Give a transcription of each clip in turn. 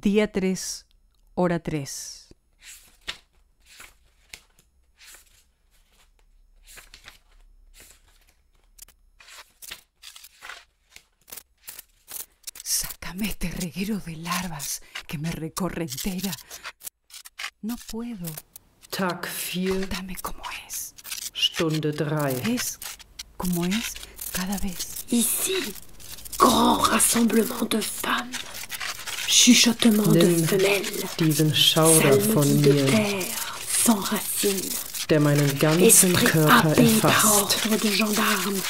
Día 3, hora 3. Sácame este reguero de larvas que me recorre entera. No puedo. Tag 4. Dame como es. Stunde 3. Es como es cada vez. Ici, grand rassemblement de femmes, chuchotement de Nimm femelles, diesen Schauder von salmodie de mir, terre sans racines, der meinen ganzen esprit Körper happé par erfasst. ordre de gendarmes,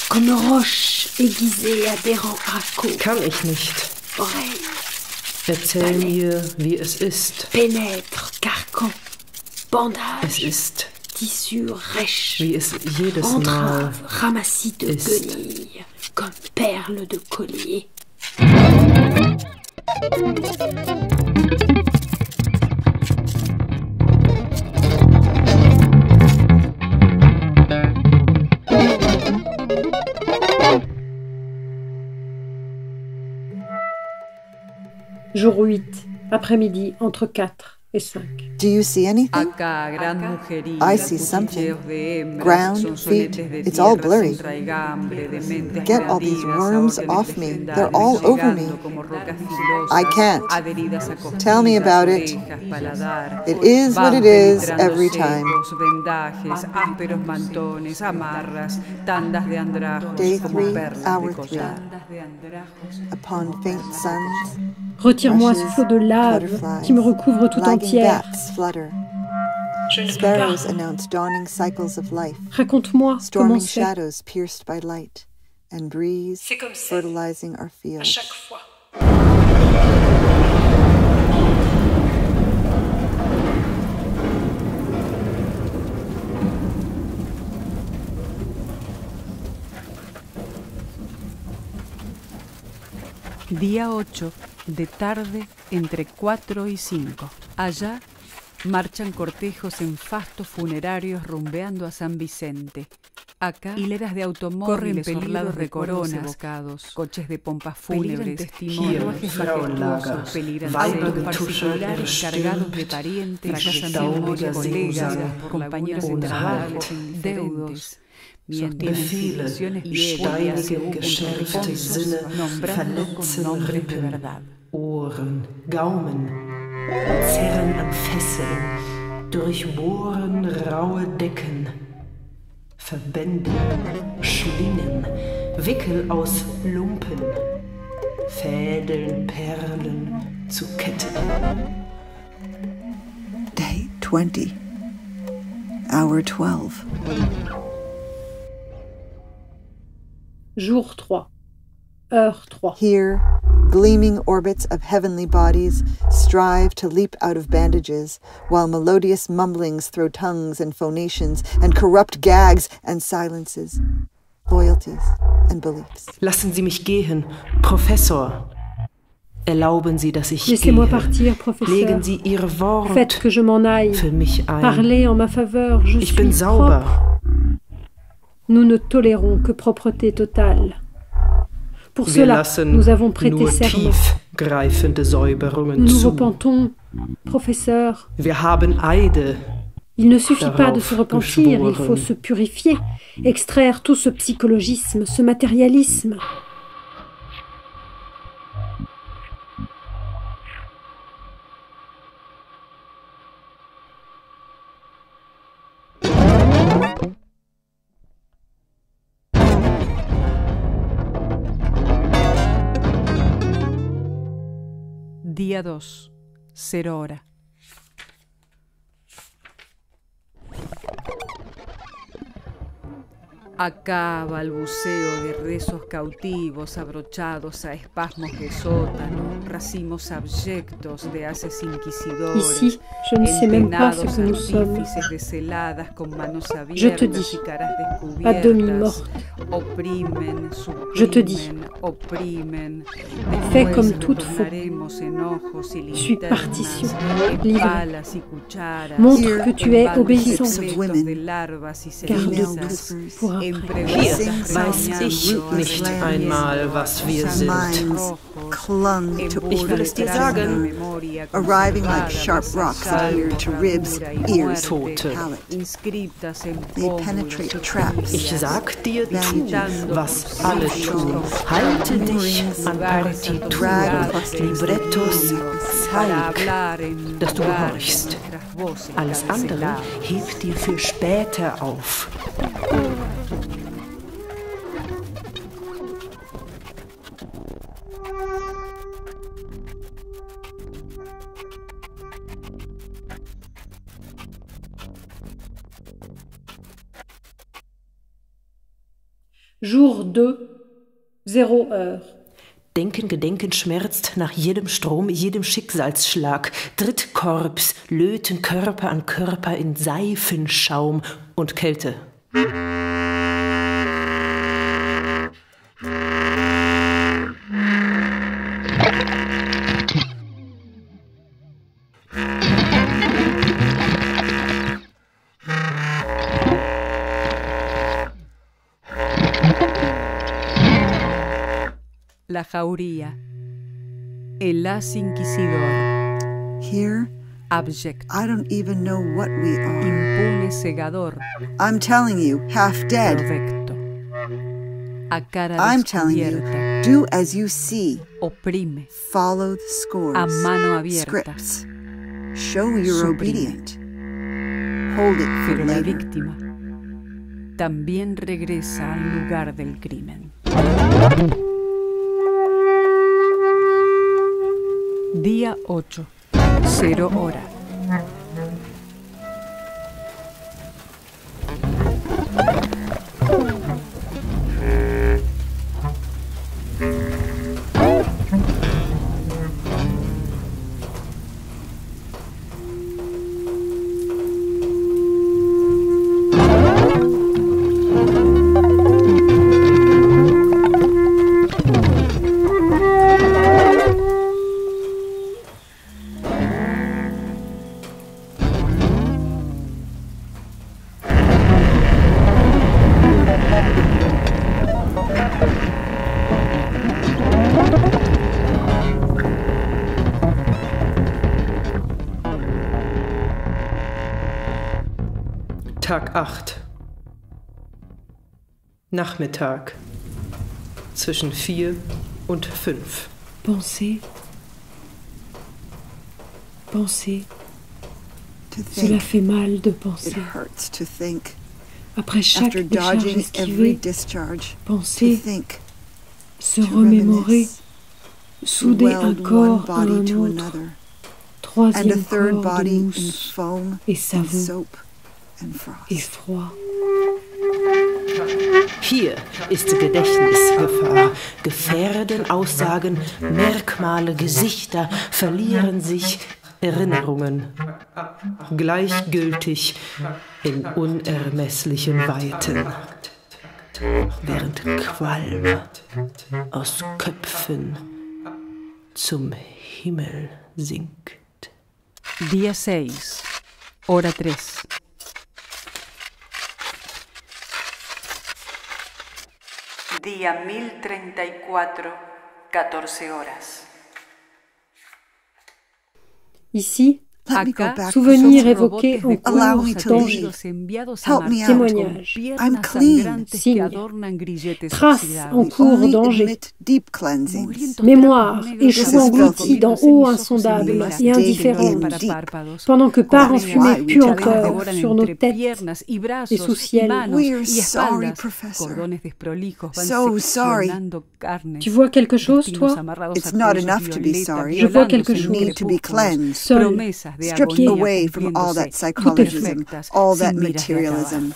comme roche aiguisée adhérent à côte, Kann ich nicht. oreille, Erzähl mir, wie es ist. pénètre, carcan, Es bandage, ist, tissu rêche, wie es jedes Mal entrave, ramassis de ist. guenilles, comme perles de collier. Jour 8, après-midi, entre 4 et 5. Do you see anything? Acá, gran mujería, I see something. cuchicheos de hembras, Ground, sonsonetes feet, de it's all tierra, blurry. sin raigambre, de mentes Get all these perdidas, worms a órdenes off me. legendarias, They're all over me. llegando como rocas filosas, I can't. adheridas a costillas, Tell me about it. orejas, paladar. It is what Van it is penetrando every time. secos, vendajes, ásperos mantones, amarras, tandas de andrajos, Day como 3, perlas hour de 3. collar. Upon faint suns, Retire-moi ce flot de lave butterflies, qui me recouvre tout lagging entière. bats flutter. Je ne peux Sparrows pas. announce dawning cycles of life. Raconte-moi comment Storming c'est. shadows pierced by light, and breeze C'est comme ça, fertilizing our à fields. chaque fois. Día 8, de tarde entre 4 y 5. Allá marchan cortejos en fastos funerarios rumbeando a San Vicente. Acá hileras de automóviles orlados de coronas, evocados, coches de pompas fúnebres, testimonios, Frauenlager, peligran Weibergetuschel particulares cargados de parientes, fracasan staubiger colegas, Seesaal, compañeros de ohne trabajo, Halt. deudos. Befehle, steinige, geschärfte Sinne, verletzen Rippen, Ohren, Gaumen, zerren an Fesseln, durchbohren raue Decken, Verbände, Schlingen, Wickel aus Lumpen, Fädeln, Perlen zu Ketten. Day 20, hour 12. Jour 3, heure 3. Here, gleaming orbits of heavenly bodies strive to leap out of bandages, while melodious mumblings throw tongues and phonations and corrupt gags and silences, loyalties and beliefs. Lassen Sie mich gehen, Professor. Erlauben Sie, dass ich Laissez-moi gehe. partir, professeur. Legen Sie Ihr Wort Faites que je m'en aille. für mich ein. Parlez en ma faveur. Je Ich bin suis sauber. propre. Nous ne tolérons que propreté totale. Pour Wir cela, lassen nous avons prêté nur serment. tiefgreifende Säuberungen Nous nous zu. repentons, professeur. Wir haben Eide. Il ne suffit pas de Darauf se repentir, il geschworen. faut se purifier, extraire tout ce psychologisme, ce matérialisme. Día 2, 0 hora. Acá balbuceo de rezos cautivos abrochados a espasmos de sótano, racimos abyectos de haces inquisidores, Ici, je ne sais même pas ce empenados que nous sommes. artífices de celadas con manos Je te abiertas dis, y caras à descubiertas, demi morte. oprimen, Je te dis, suprimen, oprimen. fais Después comme toute faux. retornaremos enojos y Suis linternas, partition, en libre. palas y cucharas, Montre que tu es en obéissant. balbucios de larvas y Garde cenizas, tout pour en après. preguntas Hier weiß ich resoñando nicht a einmal, was wir sind. rojos, clung to Ich will es dir sagen. arriving like sharp rocks adhered to ribs, ears, Tote. palate. They penetrate traps. Ich sag dir zu, was alle tun. Halte dich an Partituren, Librettos, zeig, dass du gehorchst. Alles andere heb dir für später auf. Jour 2, 0 heure. Denken, Gedenken schmerzt nach jedem Strom, jedem Schicksalsschlag. Tritt Korps, löten Körper an Körper in Seifenschaum und Kälte. La Jauría. El as inquisidor. Here, Abyecto. I don't even know what we are. Impune segador. I'm telling you, half dead. Provecto. A cara I'm telling you, descubierta. do as you see. Oprime. Follow the scores. A mano abierta. Scripts. Show you're Suprime. obedient. Hold it for Pero la later. víctima también regresa al lugar del crimen. Día 8, 0 hora. Tag 8. Nachmittag. Zwischen 4 und 5. Pensez. Pensez. To Cela think, fait mal de it penser. hurts to think. Après chaque After décharge dodging every esquivée, discharge, to penser, think, se to remémorer, reminisce, to souder un weld one corps à body un to autre, another, and a troisième third corps de body in mousse foam et and savon soap and et frost. froid. Hier ist Gedächtnisgefahr. Gefährden Aussagen, Merkmale, Gesichter, verlieren sich Erinnerungen. Gleichgültig in unermesslichen Weiten. Während Qualm aus Köpfen zum Himmel sinkt. Día 6, hora 3. Día 1034, 14 horas. Ici, Let me go Acá, back souvenir for évoqué en Allow me cours to danger. leave. enviados Help a me Martín out. con Témoignage. I'm piernas clean. sangrantes Signe. que adornan grilletes Trace oxidados. en cours Only danger. admit deep cleansings. Mugrientos Mémoire, trapos negros échouant This is engloutie dans filthy. eau insondable Mis et ojos indifférente, para párpados. pendant que part en Why fumée we pue tell encore Devoran sur nos entre têtes. piernas y brazos et sous y ciel. manos We are y sorry, espaldas. Professor. Cordones desprolijos van So sorry. seccionando carne. Tu vois quelque chose, Destinos toi? amarrados It's a not cuellos enough to be violetas, sorry. Je vois quelque violándose en You need to be crepúsculos. cleansed. Seul, Promesas de Stripped agonía away from all that cumpliéndose, psychologism, perfectas, all that sin miras de acabar. materialism.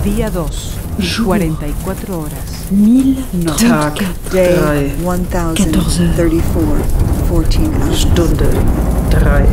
Día 2, 44 horas. 1034. Day 3. 1034, 14 hours. Stunde 3.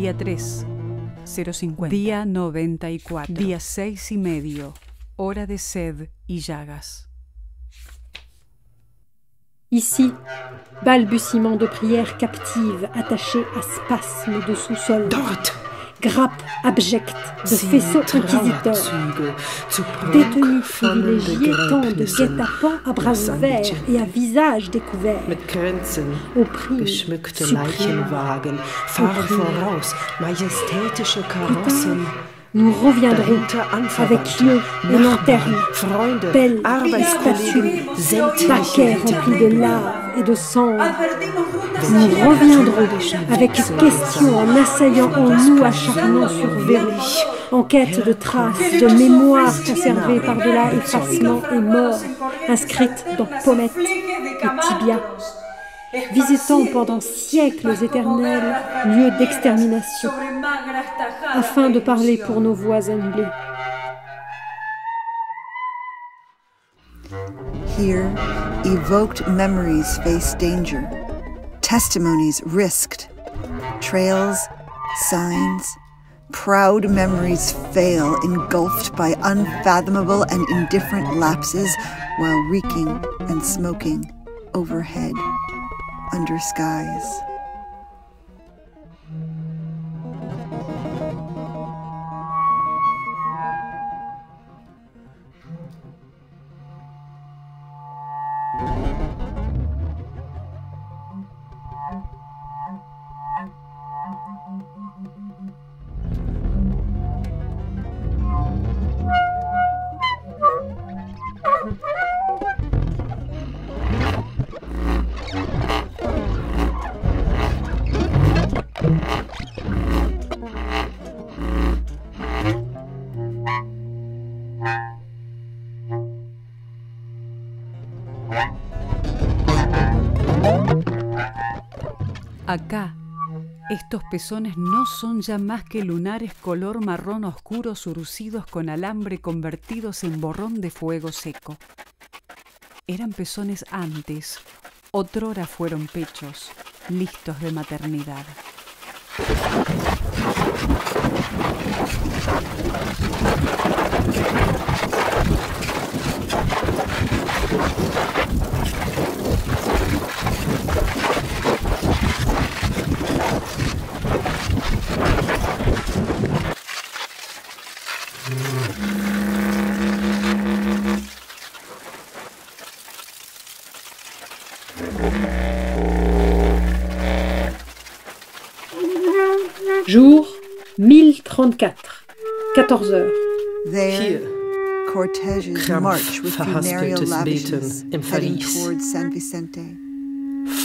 Día 3, 050. Día 94. Día 6:30. Hora de sed y llagas. Ici, balbutiements de prières captives attachées à spasmes de sous-sol. Dort! Grappes abjectes de faisceaux inquisiteurs. Détenus privilégiés tendent guet-apens à bras ouverts et à visage découvert. Mit Kränzen, Opprimés, geschmückte suppliants. Leichenwagen fahren voraus, majestätische Karossen. Nous reviendrons Dahinter avec Anverwandte, yeux et Nachbarn, lanternes, Freunde, pelles, Arbeitskollegen, spatules, paquets sämtliche remplis de Hinterwäldler. lave et de cendres. Nous reviendrons avec questions en assaillant en nous acharnant sur verrou, en quête de traces, de mémoires conservées par-delà effacement et mort, inscrites dans pommettes et tibias, visitant pendant siècles éternels lieux d'extermination, afin de parler pour nos voix annulées. Here, evoked memories face danger, testimonies risked, trails, signs, proud memories fail, engulfed by unfathomable and indifferent lapses while reeking and smoking overhead, under skies. Acá, estos pezones no son ya más que lunares color marrón oscuro surcidos con alambre convertidos en borrón de fuego seco. Eran pezones antes, otrora fueron pechos, listos de maternidad. Jour 1034, 14 heures. There, Hier, corteges march with funereal krampfverhaspeltes lavishness, Beten im heading Verlies. towards San Vicente.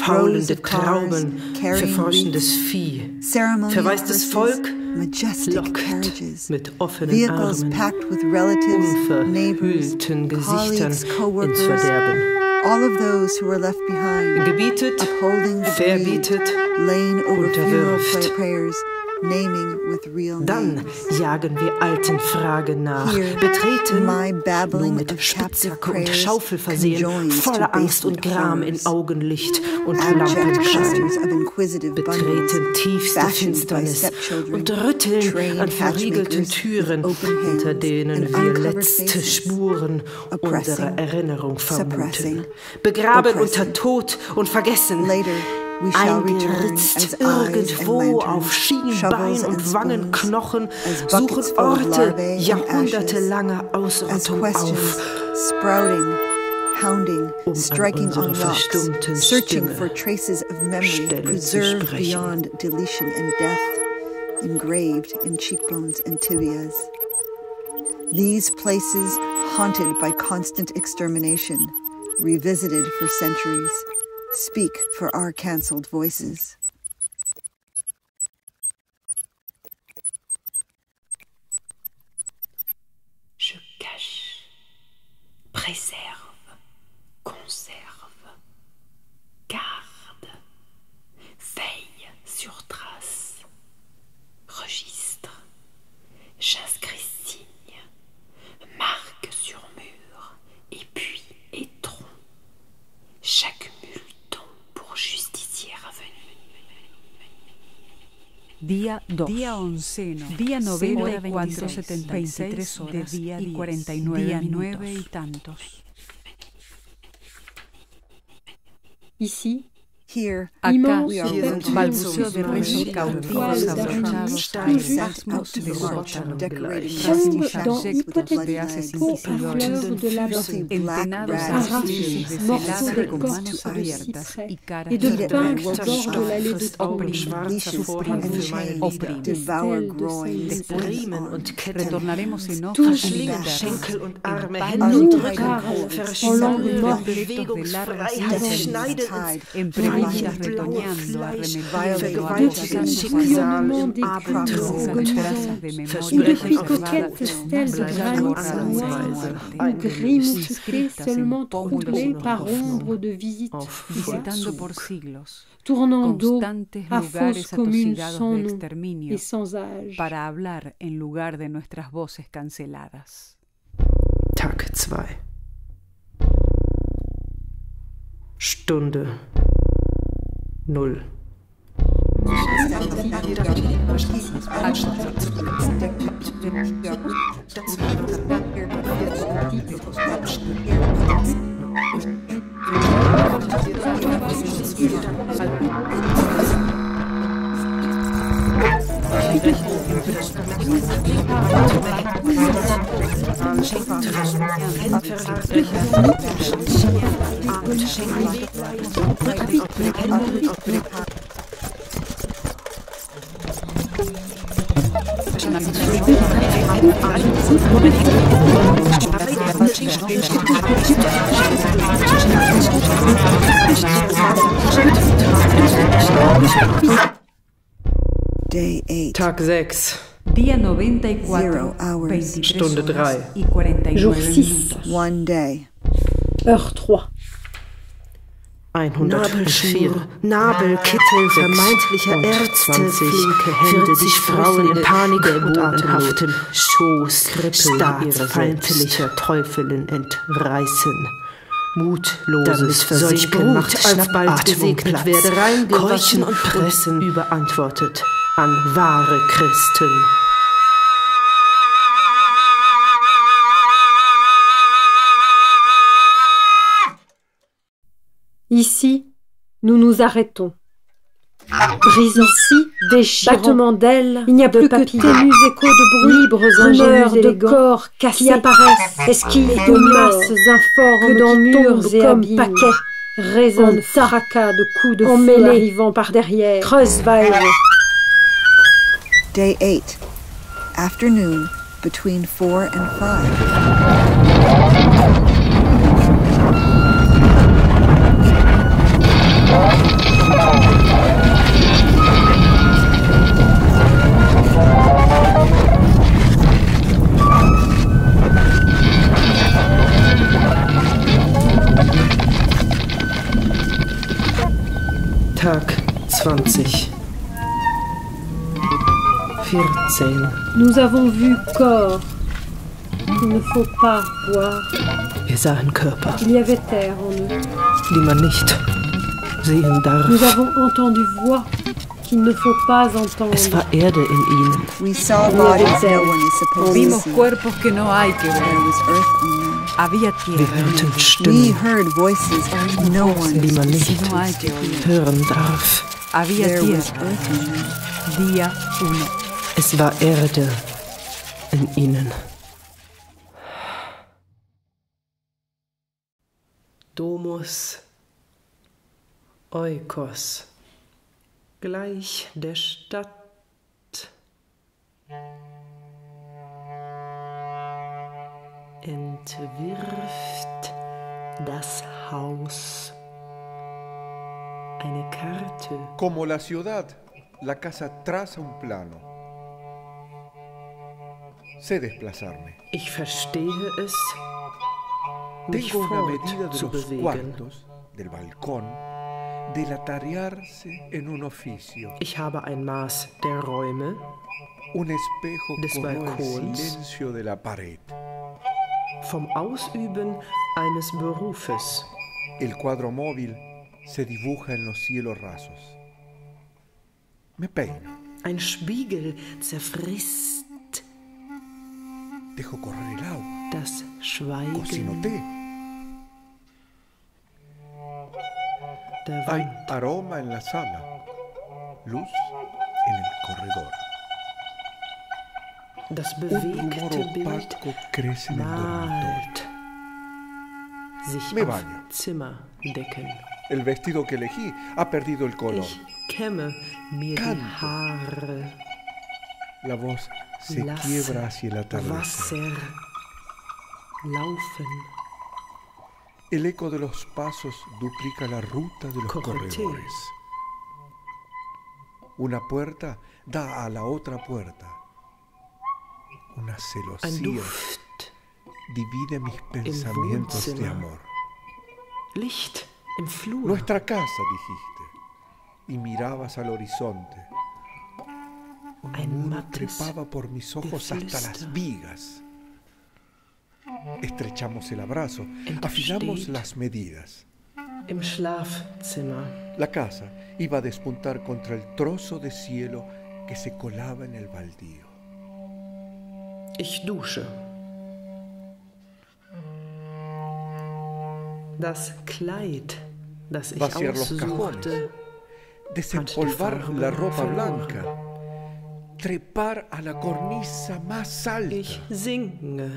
Faulende Trauben, verfroschenes Vieh, verwaistes Volk, majestic lockt carriages, mit offenen vehicles Armen, packed with relatives, neighbors, unverhüllten Gesichtern colleagues, ins co-workers, Verderben. all of those who were left behind, Gebietet, upholding the bereaved, verbietet, laying over funeral unterwirft. prayers, naming with real Dann names. jagen wir alten Fragen nach, Here, betreten, my nur babbling mit of captive Spitzhacke und prayers Schaufel versehen, conjoins to voller Angst und basement Gram in horrors. Augenlicht und Abject Lampenschein. clusters of inquisitive bundles, Betreten tiefste fashioned by Finsternis stepchildren, und rütteln trained an verriegelten hatchmakers Türen, with open hands hinter denen and wir uncovered letzte faces, Spuren oppressing, unserer Erinnerung suppressing, vermuten. Begraben oppressing. unter Tod und Vergessen. Later, we shall return as Eingeritzt eyes and irgendwo auf lanterns, Schienbein shovels and und spoons, Wangenknochen as suchen buckets full of Orte larvae and jahrhundertelanger ashes, as Ausrottung questions auf. sprouting, hounding, An striking on unsere rocks, verstummten searching Stimme for traces of memory Stelle zu preserved sprechen. beyond deletion and death, engraved in cheekbones and tibias. These places haunted by constant extermination, revisited for centuries, speak for our cancelled voices. Je cache, préserve, conserve, garde, veille sur trace, registre, j'inscris signe, marque sur mur, épuis et tronc, chaque mule tombe pour justicière à venir. Día 2. Día onceno. Día 9476 de día y 49 día minutos. 9 y tantos. Ici, Here, Acá, immense balbuceo de rezos cautivos abrochados a espasmos de sótano, sombre dans de haces hypothétique peau à fleurs de lapin, entenados arrachés, de morceaux celada d'écorce con manos de abiertas cyprès y caras et de de pin vergüenza. qui bordent l'allée de Riemen und Ketten, Retornaremos en hojas Verschlingen lindas, Schenkel und Arme, en Hände palos und de Rücken, carne, verschwollene Bewegungsfreiheit, Bewegungsfreiheit, schneidet en preguntas retoñando, arremedando, vergewaltigen Schicksal im Abendrot, et depuis coquettes stèles de granit noir, ou grimaud seulement troublées par ombre de visite, visitando por siglos, tournant dos constantes à lugares fausses communes atosigados sans de nom exterminio, et sans âge. para hablar en lugar de nuestras voces canceladas. Tag 2. Stunde 0. Day 8. Tag 6. Día 94, 23 Stunde 3. horas y 49 Jour 6. minutos. One day. Heure 3. 104, Nabelkittel vermeintlicher Ärzte, flinke Hände, 40 Frauen in Panik und atemhaftem Schoß, staatsfeindlicher Teufelin entreißen. Mutloses solch Brut alsbald gesegnet werde, reingewaschen und pressen, überantwortet an wahre Christen. Ici, nous nous arrêtons. Brisant ici, déchirant, battements d'ailes, il n'y a plus que ténus échos de bruit, libres ingénus de corps cassés, qui apparaissent, esquivés de masses informes, que dans murs et comme paquets, résonnent fracas de coups de feu arrivant par derrière, Kreuzweil. Day 8. Afternoon, between 4 and 5. Tag 20. 14. Nous avons vu corps qu'il ne faut pas voir. Wir sahen Körper, Il y avait terre en eux. die man nicht sehen darf. Nous avons entendu voix qu'il ne faut pas entendre. Es war Erde in ihnen. We saw bodies no one is supposed to Vimos see. cuerpos que no hay que There ver. was earth on them. Había Wir tierra hörten We Stimmen, heard voices no one die man que nicht no hay que oír. hören darf. Había There was tierra. earth on them. Día 1. Es war Erde in ihnen. Domus Oikos, gleich der Stadt. Entwirft das Haus eine Karte. Como la ciudad, la casa traza un plano. Sé desplazarme. Ich verstehe es, mich Tengo una medida de los fortzubewegen. cuartos, del balcón, del atarearse en un oficio. Ich habe ein Maß der Räume, Un espejo des corró el balcons. silencio de la pared. vom Ausüben eines Berufes. El cuadro móvil se dibuja en los cielos rasos. Me peino. Ein Spiegel zerfrisst Dejo correr el agua. das Schweigen Cocino té. der Hay Wand. aroma en la sala. Luz en el corredor. Das Un rumor bewegte Bild opaco crece en el dormitorio. malt sich Me auf baño. Zimmerdecken. El vestido que elegí ha perdido el color. Ich kämme mir die Canto. Haare. La voz se Lasse quiebra hacia el atardecer. Wasser laufen. El eco de los pasos duplica la ruta de los Correte. corredores. Una puerta da a la otra puerta. Una Ein celosía Duft, divide mis pensamientos de Wohnzimmer. amor. Licht im Flur. Nuestra casa, dijiste, y mirabas al horizonte. Un Ein muro mattes trepaba por mis ojos hasta Geflüster. las vigas. Estrechamos el abrazo, Entsteht afilamos las medidas. im Schlafzimmer. La casa iba a despuntar contra el trozo de cielo que se colaba en el baldío. Ich dusche. Das Kleid, das ich Vaciar los aussuchte, Desempolvar Farbe la ropa verloren. blanca, trepar a la cornisa más alta. ich singe.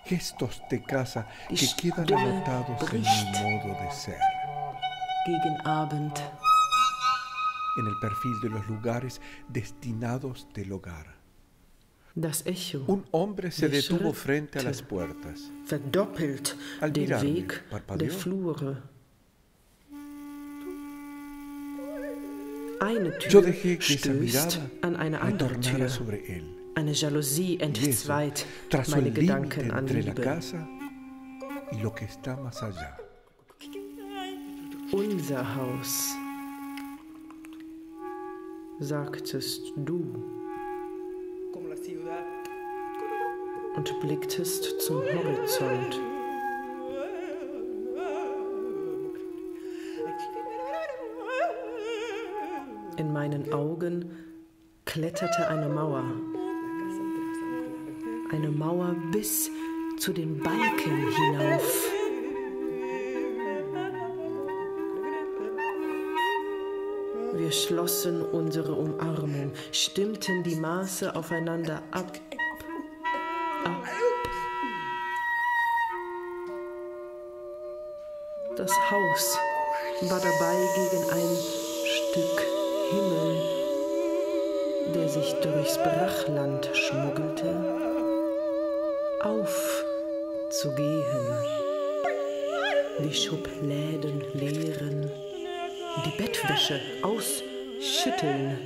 Gestos de casa Die que quedan Stimme anotados en bricht. mi modo de ser. Gegen Abend. En el perfil de los lugares destinados del hogar. Das Echo Un hombre se Die detuvo Schritte. frente a las puertas. verdoppelt Al den mirarme, Weg parpadeó. der Flure. Eine Yo Tür dejé que esa stößt mirada an eine andere retornara Tür. sobre él. Eine Jalousie Y eso entzweit trazó meine el límite Gedanken an entre la Liebe. casa y lo que está más allá. Unser Haus, sagtest du und blicktest zum Horizont. In meinen Augen kletterte eine Mauer. Eine Mauer bis zu den Balken hinauf. Wir schlossen unsere Umarmung, stimmten die Maße aufeinander ab. Das Haus war dabei gegen ein Stück Himmel, der sich durchs Brachland schmuggelte, aufzugehen. Die Schubläden leeren, die Bettwäsche ausschütteln.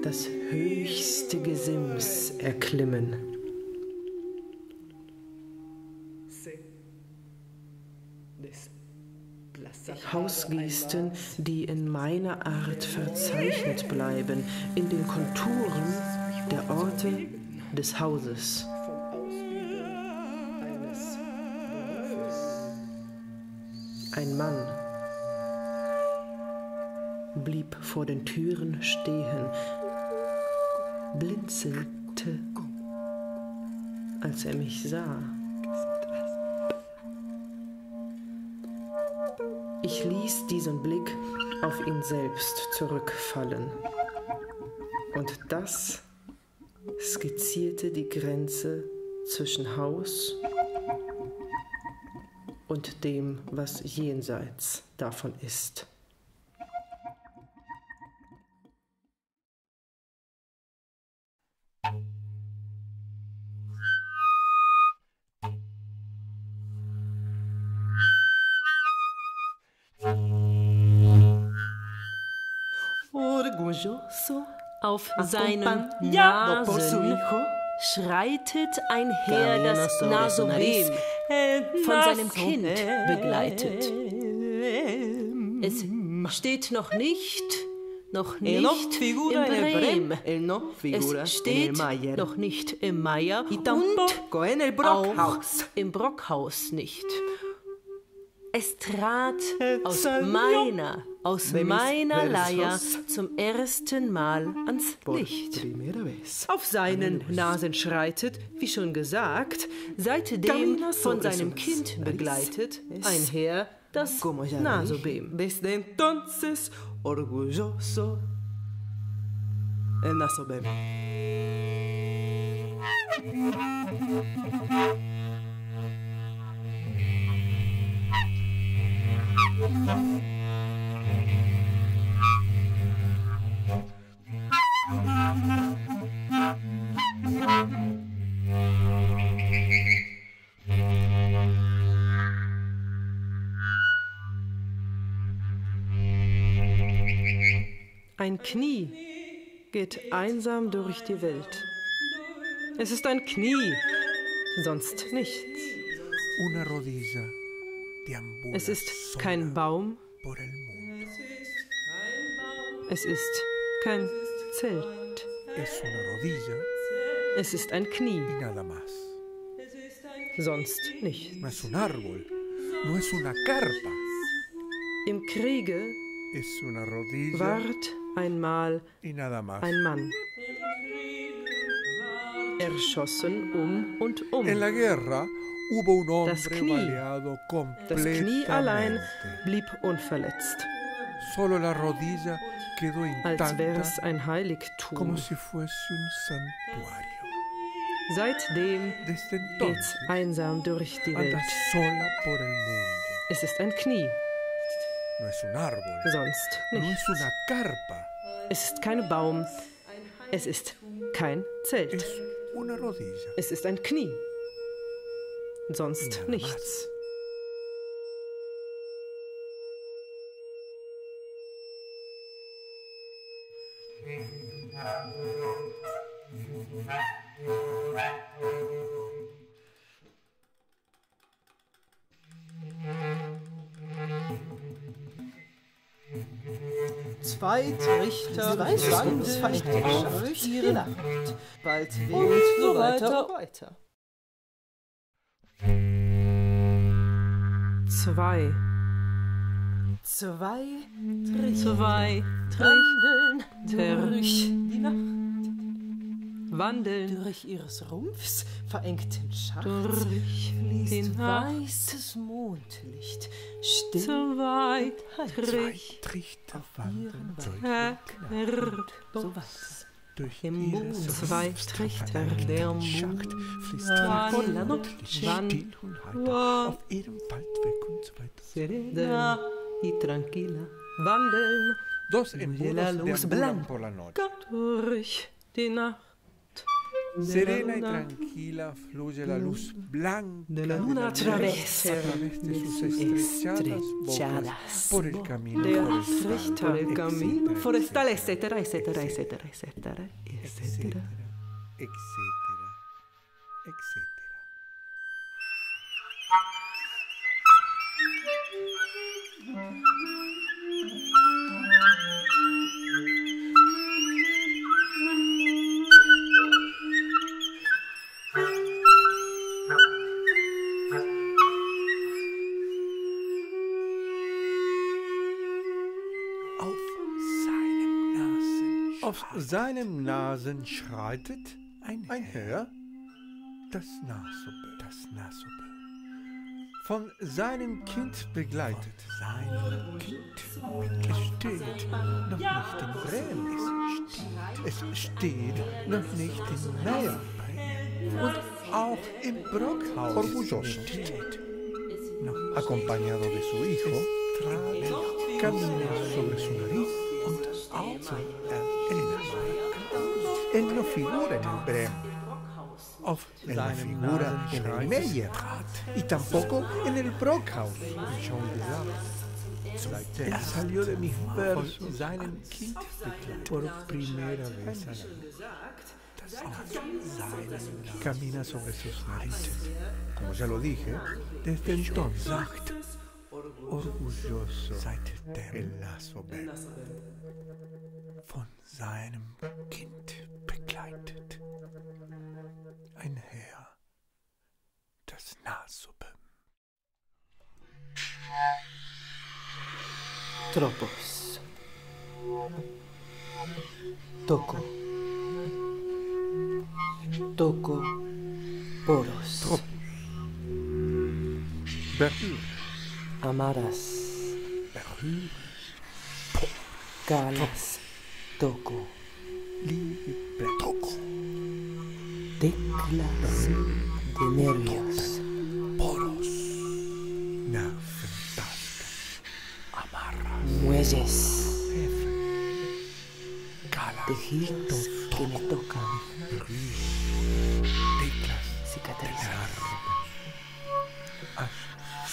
Das höchste Gesims erklimmen. Hausgesten, die in meiner Art verzeichnet bleiben, in den Konturen der Orte des Hauses. Ein Mann blieb vor den Türen stehen, blinzelte, als er mich sah. Ich ließ diesen Blick auf ihn selbst zurückfallen. Und das skizzierte die Grenze zwischen Haus und dem, was jenseits davon ist. Orgulloso auf seinem Nasen schreitet einher das Nasorim, von seinem Kind begleitet. Es steht noch nicht im Brehm. Es steht noch nicht im Meier und auch im Brockhaus nicht. Es trat aus meiner Leier zum ersten Mal ans Licht. Auf seinen Nasen schreitet, wie schon gesagt, seitdem von seinem Kind begleitet, einher das Nasobem. Desde entonces, orgulloso, el Nasobem. Ein Knie geht einsam durch die Welt. Es ist ein Knie, sonst nichts. Una rodilla deambula Es ist sola kein Baum, por el mundo. es ist kein Zelt. Es una rodilla Es ist ein Knie, y nada más. sonst nichts. No es un árbol, no es una carpa. Im Kriege Es una rodilla ward einmal y nada más. ein Mann. Erschossen und En la guerra hubo un Das hombre Knie. baleado Das Knie allein completamente. blieb unverletzt, Solo la rodilla quedó als wäre intacta es ein Heiligtum. como si fuese un santuario. Seitdem Desde geht's entonces einsam durch die anda Welt. sola por el mundo. Es ist ein Knie, No es un árbol, sonst no nichts. es una carpa, Es ist kein Baum, es ist kein Zelt. es una rodilla. Es ist ein Knie, sonst Nada nichts. Zwei Trichter, durch die Nacht. Bald weht so weiter. Zwei Wandeln durch die Nacht. wandeln Durch ihres Rumpfs verengten Schacht durch fließt den Nacht. weißes Mondlicht. Still Zwei Zwei Trichter wandeln so was. durch Im ihre Mond. Zwei Trichter, der Schacht Mond fließt wandelt, still und heiter wandelt. auf ihrem Waldweg und so weiter. serena y tranquila, wandeln Dos embudos la luz deambulan blanca por la noche. durch die Nacht. Serena y tranquila fluye la luz blanca de la luna a attraversa través de sus estrechadas bocas por el camino Der forestal, Trichter, el camino etcétera, forestal, etcétera, etcétera, etcétera, etcétera, etcétera, etcétera. etcétera, etcétera. Auf seinem Nasen schreitet ein Herr, das Nasobe. Von seinem Kind begleitet. Seinem Kind. Es steht noch nicht in Bremen. Es steht noch nicht in Meyer. Und auch im Brockhaus steht noch. Acompañado de su hijo, camina sobre su nariz und alza el Naso. Él no figura en el Bremen. Él no figura en el Meyer y tampoco en el Brockhaus. Él salió de mis versos por primera vez a la luz. Camina sobre sus narices. Como ya lo dije, desde entonces, orgulloso, el Nasobe, von seinem Kind begleitet. Ein Herr, das Nasobe. Tropos. Toco. Toco. Poros. Berühre. Amaras. Berühre. Galas. Toco. Liebe. Toco. Teclas de nervios. Poros. Nerventasken. Amarras. Muelles. Galas. Tejidos que me tocan. Berühre. Teclas. Cicatrices.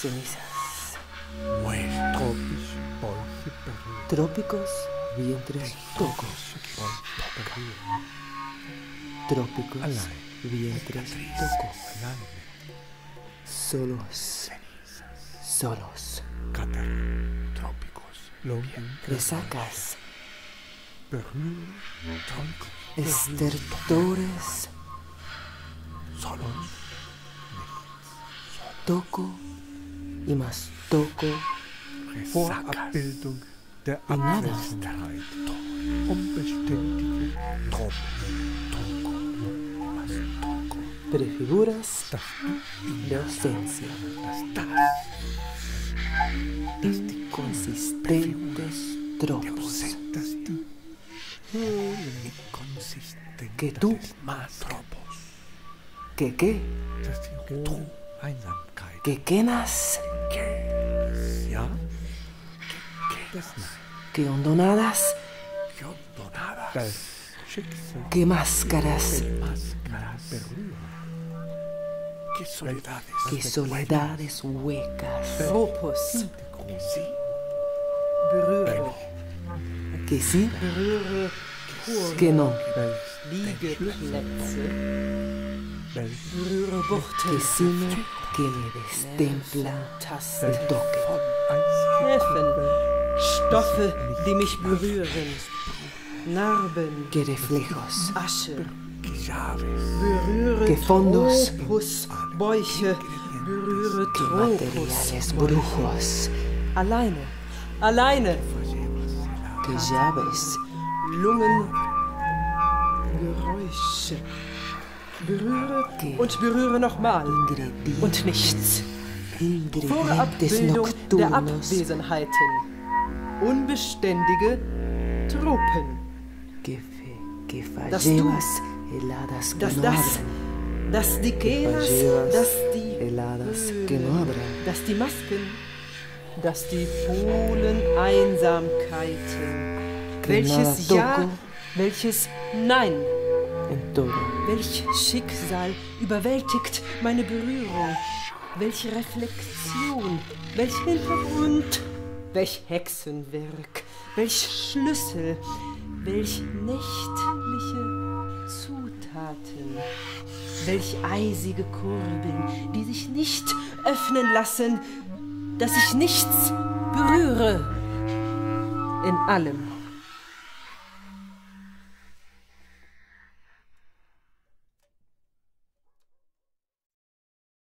Cenizas. Muelles. Tropische Bäuche berühren. Trópicos vientres toco. Berühren. Trópicos Allein. vientres toco. Alleine. Solos. Solos. Katar. Trópicos. Loben. Resacas. Berühren. Trópicos. Estertores. Solos. Toco y más toco. Vorabbildung der Y nada. Abwesenheit. Unbeständige Tropfen. Prefiguras Das de ausencia. Inconsistentes tropos. Das die Inkonsistenten. Que tú. Más Tropos. Que qué. Das die hohe Einsamkeit. Que quenas. Ja? Das Nein. Que hondonadas. Hondonadas. Das Schicksal. Que máscaras. Máscaras. Berühren. Que soledades. Que soledades huecas. Tropos. Sí. Berühre. Que sí. Berühre. Que no. Liegeplätze. Berühre Buchten. Que sino que me destemplan el Tasten. toque. Häfen. Stoffe, die mich berühren. Narben. Que reflejos. Asche. Berühre Berühre Que fondos. Tropus. Bäuche. Berühre Que Tropus. materiales brujos. Alleine. Alleine. Que llaves. Lungen. Geräusche. Berühre Que und berühre nochmal. ingredientes. Und nichts. Ingredientes Vorabbildung der nocturnos. Abwesenheiten. Unbeständige Tropen. Que Das fallevas heladas que Das no das, abran. das die Kenas, Fallevas das die heladas que no abran. dass die Masken, dass die Polen Einsamkeiten. Que nada Welches Ja, toco. welches Nein, En todo. welch Schicksal überwältigt meine Berührung, welche Reflexion, welch Hintergrund, welch Hexenwerk, welch Schlüssel, welch nächtliche Zutaten, welch eisige Kurbeln, die sich nicht öffnen lassen, dass ich nichts berühre. In allem